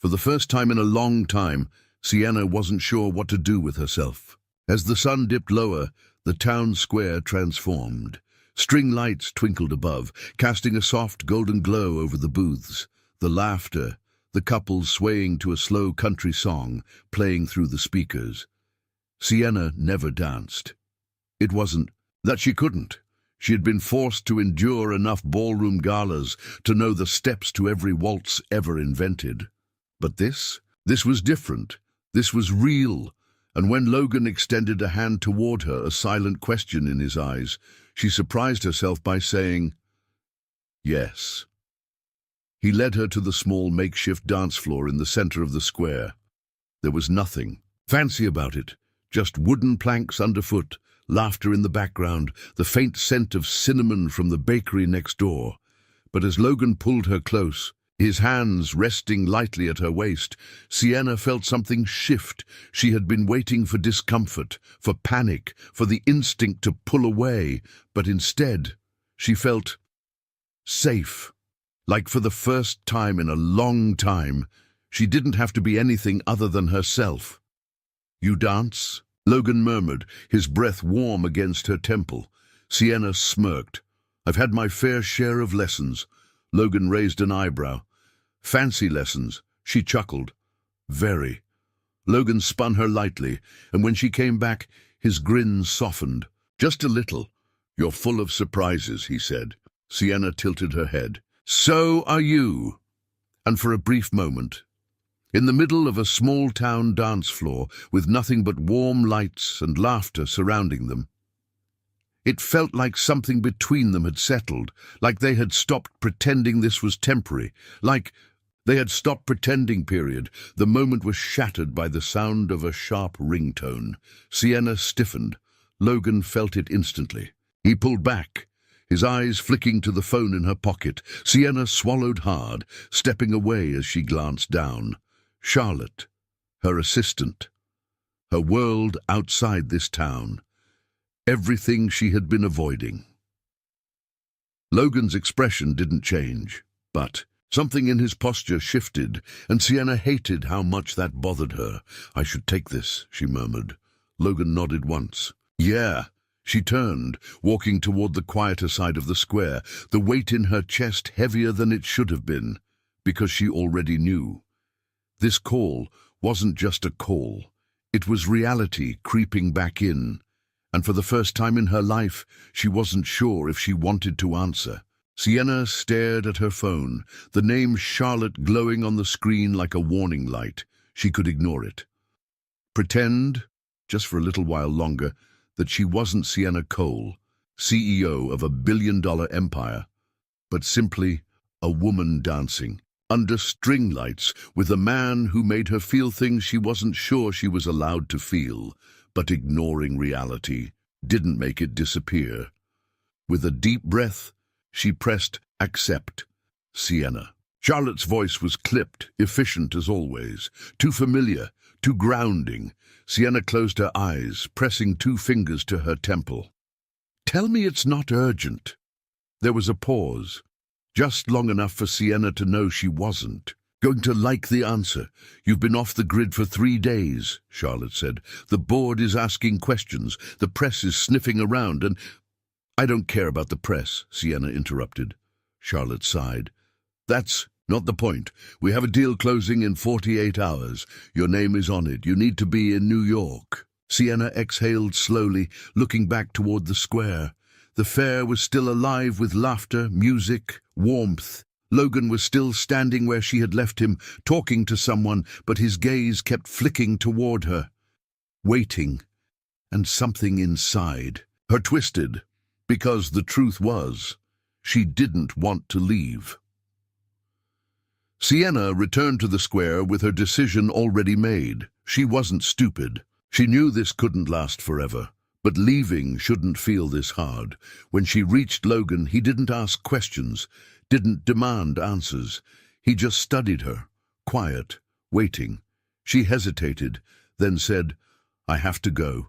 For the first time in a long time, Sienna wasn't sure what to do with herself. As the sun dipped lower, the town square transformed. String lights twinkled above, casting a soft golden glow over the booths. The laughter, the couples swaying to a slow country song, playing through the speakers. Sienna never danced. It wasn't that she couldn't. She had been forced to endure enough ballroom galas to know the steps to every waltz ever invented. But this was different. This was real. And when Logan extended a hand toward her, a silent question in his eyes, she surprised herself by saying, "Yes." He led her to the small makeshift dance floor in the center of the square. There was nothing fancy about it, just wooden planks underfoot, laughter in the background, the faint scent of cinnamon from the bakery next door. But as Logan pulled her close, his hands resting lightly at her waist, Sienna felt something shift. She had been waiting for discomfort, for panic, for the instinct to pull away, but instead, she felt safe. Like for the first time in a long time, she didn't have to be anything other than herself. "You dance?" Logan murmured, his breath warm against her temple. Sienna smirked. "I've had my fair share of lessons." Logan raised an eyebrow. "Fancy lessons," she chuckled. "Very." Logan spun her lightly, and when she came back, his grin softened. "Just a little." "You're full of surprises," he said. Sienna tilted her head. "So are you." And for a brief moment, in the middle of a small-town dance floor with nothing but warm lights and laughter surrounding them, it felt like something between them had settled, like they had stopped pretending this was temporary, like they had stopped pretending, period. The moment was shattered by the sound of a sharp ringtone. Sienna stiffened. Logan felt it instantly. He pulled back, his eyes flicking to the phone in her pocket. Sienna swallowed hard, stepping away as she glanced down. Charlotte, her assistant. Her world outside this town. Everything she had been avoiding. Logan's expression didn't change, but something in his posture shifted, and Sienna hated how much that bothered her. "I should take this," she murmured. Logan nodded once. "Yeah." She turned, walking toward the quieter side of the square, the weight in her chest heavier than it should have been, because she already knew. This call wasn't just a call. It was reality creeping back in. And for the first time in her life, she wasn't sure if she wanted to answer. Sienna stared at her phone, the name Charlotte glowing on the screen like a warning light. She could ignore it. Pretend, just for a little while longer, that she wasn't Sienna Cole, CEO of a billion-dollar empire, but simply a woman dancing under string lights with a man who made her feel things she wasn't sure she was allowed to feel, but ignoring reality didn't make it disappear. With a deep breath, she pressed accept. Sienna. Charlotte's voice was clipped, efficient as always, too familiar, too grounding. Sienna closed her eyes, pressing 2 fingers to her temple. "Tell me it's not urgent." There was a pause, just long enough for Sienna to know she wasn't going to like the answer. "You've been off the grid for 3 days, Charlotte said. "The board is asking questions, the press is sniffing around, and—" "I don't care about the press," Sienna interrupted. Charlotte sighed. That's not the point. We have a deal closing in 48 hours. Your name is on it. You need to be in New York. Sienna exhaled slowly, looking back toward the square. The fair was still alive with laughter, music, warmth. Logan was still standing where she had left him, talking to someone, but his gaze kept flicking toward her. Waiting. And something inside her twisted, because the truth was, she didn't want to leave. Sienna returned to the square with her decision already made. She wasn't stupid. She knew this couldn't last forever. But leaving shouldn't feel this hard. When she reached Logan, he didn't ask questions, didn't demand answers. He just studied her, quiet, waiting. She hesitated, then said, "I have to go."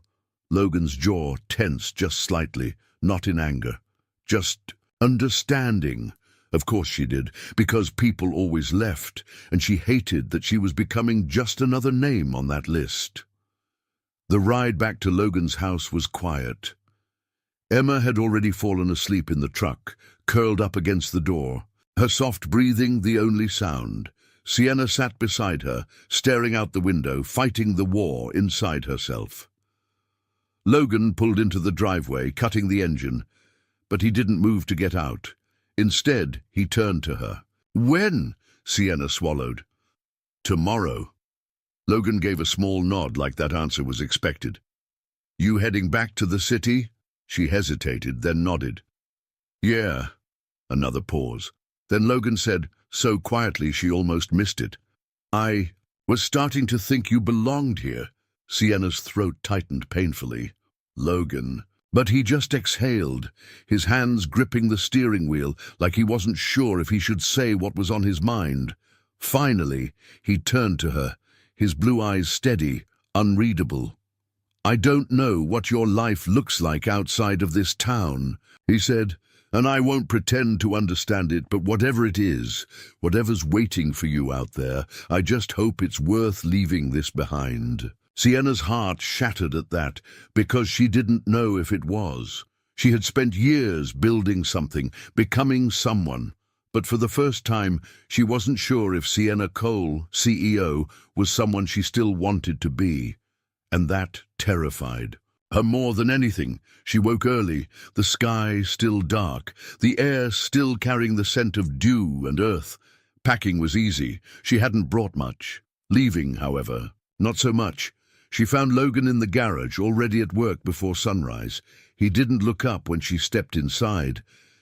Logan's jaw tensed just slightly, not in anger, just understanding. Of course she did, because people always left, and she hated that she was becoming just another name on that list. The ride back to Logan's house was quiet. Emma had already fallen asleep in the truck, curled up against the door, her soft breathing the only sound. Sienna sat beside her, staring out the window, fighting the war inside herself. Logan pulled into the driveway, cutting the engine, but he didn't move to get out. Instead, he turned to her. "When?" Sienna swallowed. "Tomorrow." Logan gave a small nod like that answer was expected. "You heading back to the city?" She hesitated, then nodded. "Yeah." Another pause. Then Logan said, so quietly she almost missed it, "I was starting to think you belonged here." Sienna's throat tightened painfully. Logan. But he just exhaled, his hands gripping the steering wheel like he wasn't sure if he should say what was on his mind. Finally, he turned to her, his blue eyes steady, unreadable. "I don't know what your life looks like outside of this town," he said, "and I won't pretend to understand it, but whatever it is, whatever's waiting for you out there, I just hope it's worth leaving this behind." Sienna's heart shattered at that, because she didn't know if it was. She had spent years building something, becoming someone, but for the first time she wasn't sure if Sienna Cole, CEO, was someone she still wanted to be, and that terrified her more than anything. She woke early, the sky still dark, the air still carrying the scent of dew and earth. Packing was easy. She hadn't brought much. Leaving, however, not so much. She found Logan in the garage, already at work before sunrise. He didn't look up when she stepped inside.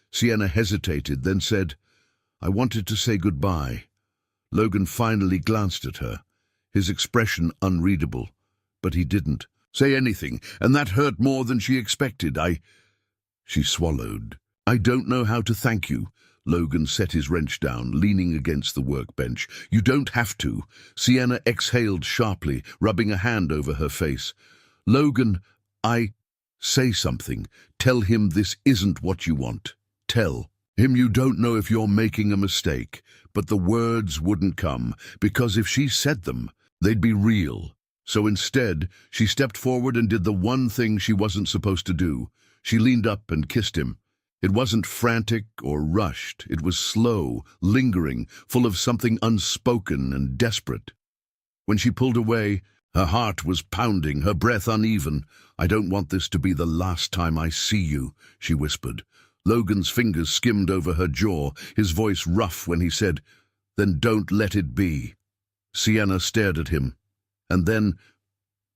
Sienna hesitated, then said, "I wanted to say goodbye." Logan finally glanced at her, his expression unreadable, but he didn't say anything, and that hurt more than she expected. She swallowed. "I don't know how to thank you." Logan set his wrench down, leaning against the workbench. "You don't have to." Sienna exhaled sharply, rubbing a hand over her face. "Logan, say something. Tell him this isn't what you want. Tell him you don't know if you're making a mistake." But the words wouldn't come, because if she said them, they'd be real. So instead, she stepped forward and did the one thing she wasn't supposed to do. She leaned up and kissed him. It wasn't frantic or rushed. It was slow, lingering, full of something unspoken and desperate. When she pulled away, her heart was pounding, her breath uneven. "I don't want this to be the last time I see you," she whispered. Logan's fingers skimmed over her jaw, his voice rough when he said, "Then don't let it be." Sienna stared at him, and then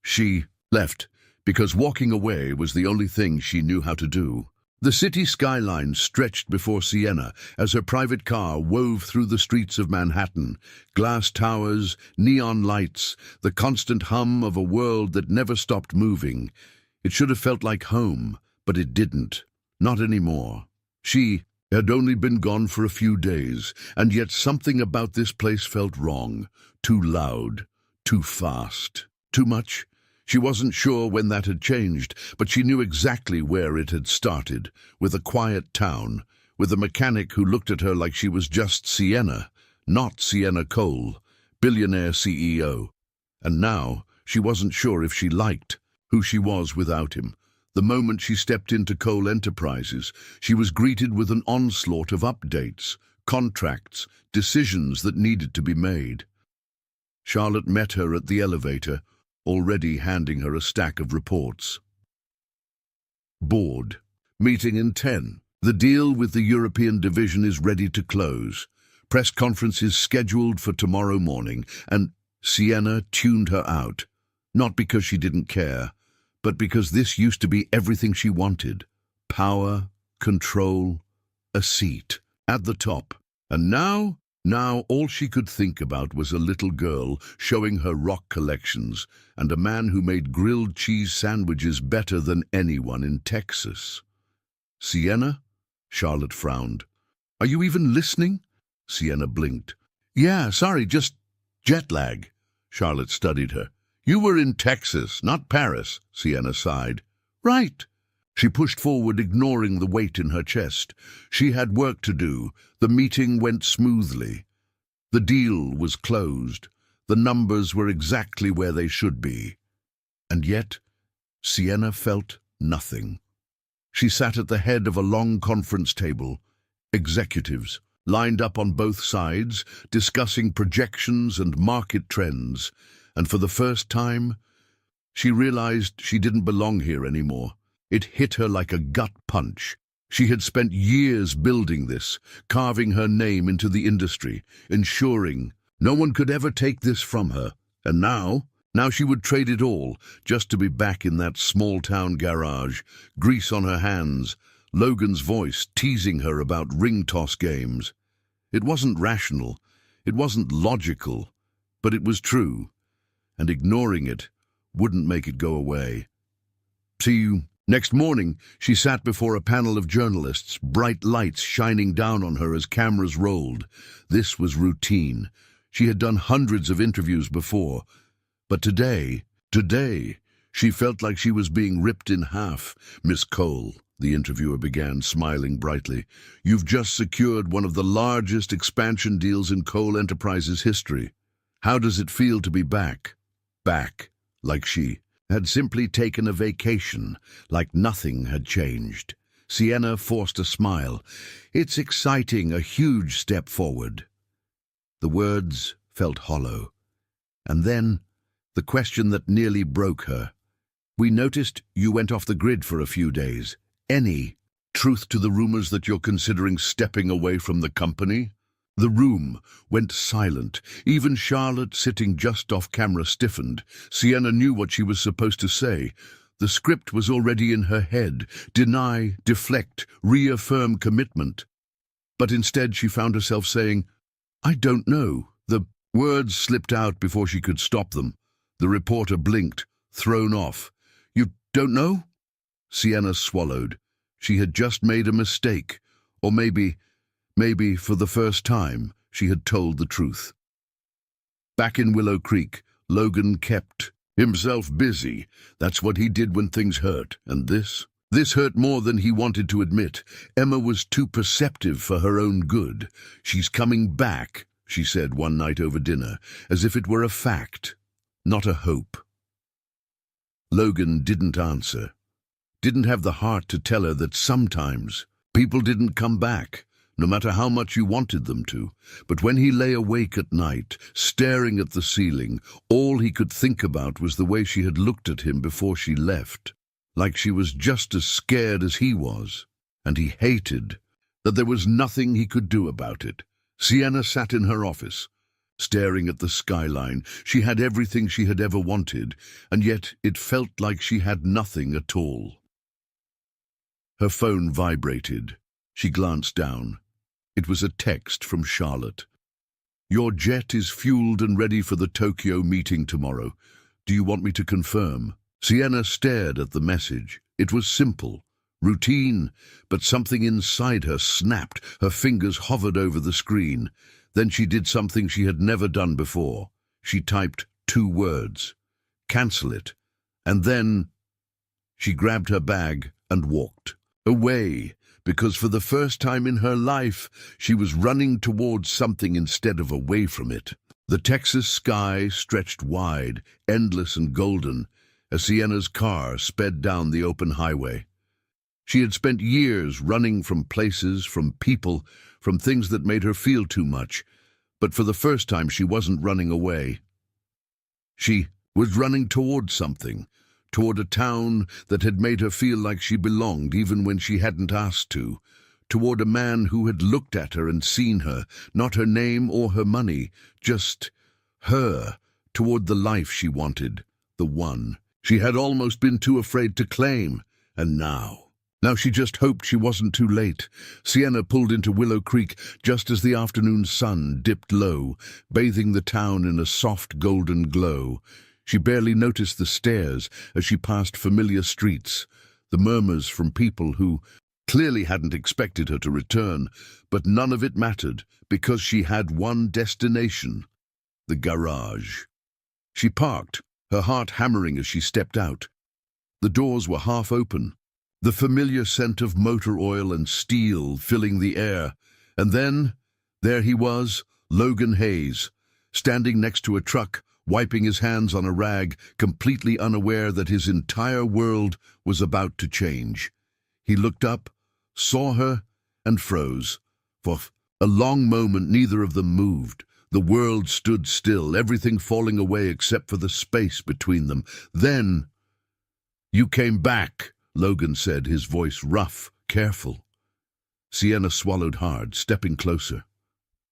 she left, because walking away was the only thing she knew how to do. The city skyline stretched before Sienna as her private car wove through the streets of Manhattan. Glass towers, neon lights, the constant hum of a world that never stopped moving. It should have felt like home, but it didn't. Not anymore. She had only been gone for a few days, and yet something about this place felt wrong. Too loud, too fast, too much. She wasn't sure when that had changed, but she knew exactly where it had started, with a quiet town, with a mechanic who looked at her like she was just Sienna, not Sienna Cole, billionaire CEO. And now she wasn't sure if she liked who she was without him. The moment she stepped into Cole Enterprises, she was greeted with an onslaught of updates, contracts, decisions that needed to be made. Charlotte met her at the elevator, already handing her a stack of reports. Board. Meeting in 10. The deal with the European division is ready to close. Press conference is scheduled for tomorrow morning, and Sienna tuned her out. Not because she didn't care, but because this used to be everything she wanted. Power, control, a seat at the top. And now all she could think about was a little girl showing her rock collections and a man who made grilled cheese sandwiches better than anyone in Texas. Sienna? Charlotte frowned. Are you even listening? Sienna blinked. Yeah, sorry, just jet lag. Charlotte studied her. You were in Texas, not Paris, Sienna sighed. Right. She pushed forward, ignoring the weight in her chest. She had work to do. The meeting went smoothly. The deal was closed. The numbers were exactly where they should be. And yet, Sienna felt nothing. She sat at the head of a long conference table. Executives, lined up on both sides, discussing projections and market trends. And for the first time, she realized she didn't belong here anymore. It hit her like a gut punch. She had spent years building this, carving her name into the industry, ensuring no one could ever take this from her. And now she would trade it all just to be back in that small-town garage, grease on her hands, Logan's voice teasing her about ring toss games. It wasn't rational, it wasn't logical, but it was true, and ignoring it wouldn't make it go away. See you. Next morning, she sat before a panel of journalists, bright lights shining down on her as cameras rolled. This was routine. She had done hundreds of interviews before, but today, she felt like she was being ripped in half. Miss Cole, the interviewer began, smiling brightly, you've just secured one of the largest expansion deals in Cole Enterprises history. How does it feel to be back? Back, like she had simply taken a vacation, like nothing had changed. Sienna forced a smile. It's exciting, a huge step forward. The words felt hollow. And then, the question that nearly broke her. We noticed you went off the grid for a few days. Any truth to the rumors that you're considering stepping away from the company? The room went silent. Even Charlotte, sitting just off camera, stiffened. Sienna knew what she was supposed to say. The script was already in her head. Deny, deflect, reaffirm commitment. But instead she found herself saying, I don't know. The words slipped out before she could stop them. The reporter blinked, thrown off. You don't know? Sienna swallowed. She had just made a mistake. Or maybe for the first time, she had told the truth. Back in Willow Creek, Logan kept himself busy. That's what he did when things hurt. And this hurt more than he wanted to admit. Emma was too perceptive for her own good. She's coming back, she said one night over dinner, as if it were a fact, not a hope. Logan didn't answer. Didn't have the heart to tell her that sometimes people didn't come back, no matter how much you wanted them to. But when he lay awake at night, staring at the ceiling, all he could think about was the way she had looked at him before she left, like she was just as scared as he was. And he hated that there was nothing he could do about it. Sienna sat in her office, staring at the skyline. She had everything she had ever wanted, and yet it felt like she had nothing at all. Her phone vibrated. She glanced down. It was a text from Charlotte. Your jet is fueled and ready for the Tokyo meeting tomorrow. Do you want me to confirm? Sienna stared at the message. It was simple, routine, but something inside her snapped. Her fingers hovered over the screen. Then she did something she had never done before. She typed 2 words. Cancel it. And then she grabbed her bag and walked away, because for the first time in her life, she was running towards something instead of away from it. The Texas sky stretched wide, endless and golden, as Sienna's car sped down the open highway. She had spent years running from places, from people, from things that made her feel too much, but for the first time she wasn't running away. She was running toward something, toward a town that had made her feel like she belonged even when she hadn't asked to, toward a man who had looked at her and seen her, not her name or her money, just her, toward the life she wanted, the one she had almost been too afraid to claim. And now she just hoped she wasn't too late. Sienna pulled into Willow Creek just as the afternoon sun dipped low, bathing the town in a soft golden glow. She barely noticed the stares as she passed familiar streets, the murmurs from people who clearly hadn't expected her to return, but none of it mattered because she had one destination, the garage. She parked, her heart hammering as she stepped out. The doors were half open, the familiar scent of motor oil and steel filling the air. And then, there he was, Logan Hayes, standing next to a truck, wiping his hands on a rag, completely unaware that his entire world was about to change. He looked up, saw her, and froze. For a long moment neither of them moved. The world stood still, everything falling away except for the space between them. Then, "You came back," Logan said, his voice rough, careful. Sienna swallowed hard, stepping closer.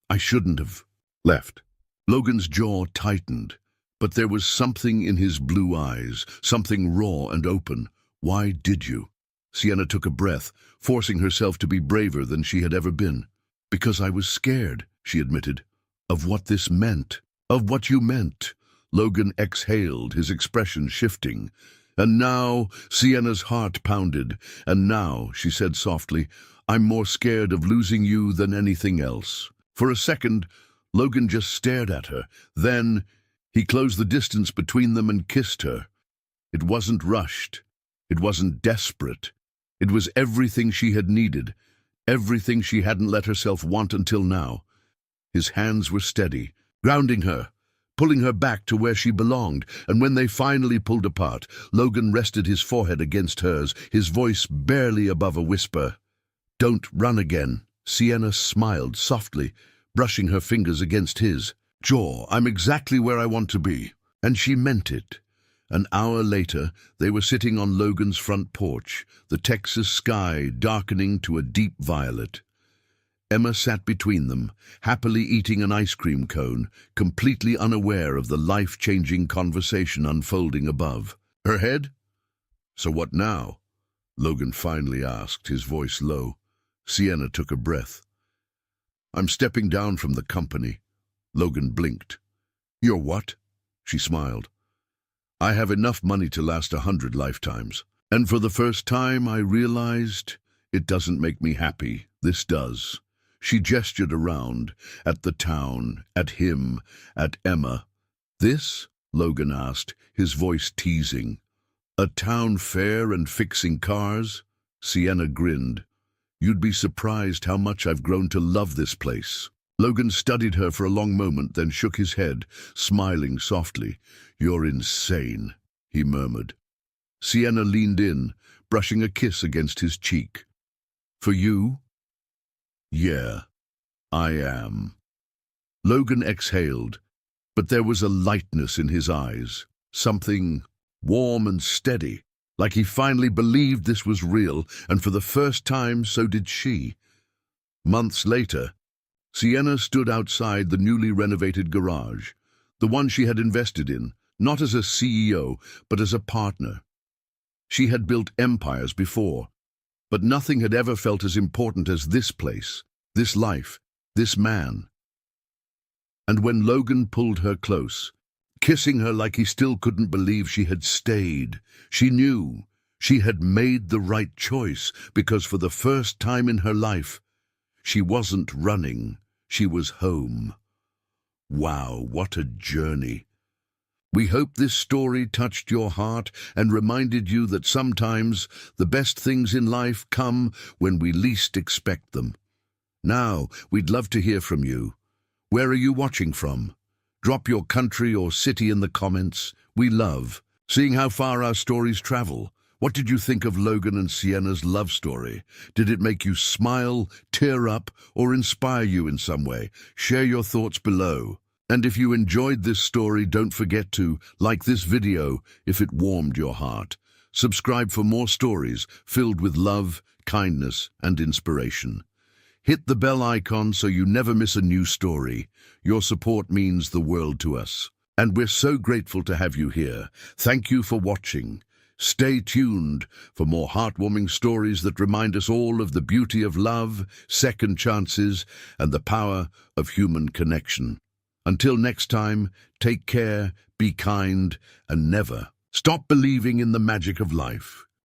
"I shouldn't have left." Logan's jaw tightened, but there was something in his blue eyes, something raw and open. "Why did you?" Sienna took a breath, forcing herself to be braver than she had ever been. "Because I was scared," she admitted, "of what this meant, of what you meant." Logan exhaled, his expression shifting. "And now," Sienna's heart pounded, "and now," she said softly, "I'm more scared of losing you than anything else." For a second, Logan just stared at her. Then, he closed the distance between them and kissed her. It wasn't rushed. It wasn't desperate. It was everything she had needed, everything she hadn't let herself want until now. His hands were steady, grounding her, pulling her back to where she belonged, and when they finally pulled apart, Logan rested his forehead against hers, his voice barely above a whisper. "Don't run again." Sienna smiled softly, brushing her fingers against his. "Jaw, I'm exactly where I want to be." And she meant it. An hour later, they were sitting on Logan's front porch, the Texas sky darkening to a deep violet. Emma sat between them, happily eating an ice cream cone, completely unaware of the life-changing conversation unfolding above. Her head? "So what now?" Logan finally asked, his voice low. Sienna took a breath. "I'm stepping down from the company." Logan blinked. "You're what?" She smiled. "I have enough money to last 100 lifetimes. And for the first time I realized it doesn't make me happy. This does." She gestured around, at the town, at him, at Emma. "This?" Logan asked, his voice teasing. "A town fair and fixing cars?" Sienna grinned. "You'd be surprised how much I've grown to love this place." Logan studied her for a long moment, then shook his head, smiling softly. "You're insane," he murmured. Sienna leaned in, brushing a kiss against his cheek. "For you?" "Yeah, I am." Logan exhaled, but there was a lightness in his eyes, something warm and steady, like he finally believed this was real, and for the first time so did she. Months later, Sienna stood outside the newly renovated garage, the one she had invested in, not as a CEO, but as a partner. She had built empires before, but nothing had ever felt as important as this place, this life, this man. And when Logan pulled her close, kissing her like he still couldn't believe she had stayed, she knew she had made the right choice, because for the first time in her life, she wasn't running, she was home. Wow, what a journey. We hope this story touched your heart and reminded you that sometimes the best things in life come when we least expect them. Now, we'd love to hear from you. Where are you watching from? Drop your country or city in the comments. We love Seeing how far our stories travel, what did you think of Logan and Sienna's love story? Did it make you smile, tear up, or inspire you in some way? Share your thoughts below. And if you enjoyed this story, don't forget to like this video if it warmed your heart. Subscribe for more stories filled with love, kindness, and inspiration. Hit the bell icon so you never miss a new story. Your support means the world to us. And we're so grateful to have you here. Thank you for watching. Stay tuned for more heartwarming stories that remind us all of the beauty of love, second chances, and the power of human connection. Until next time, take care, be kind, and never stop believing in the magic of life.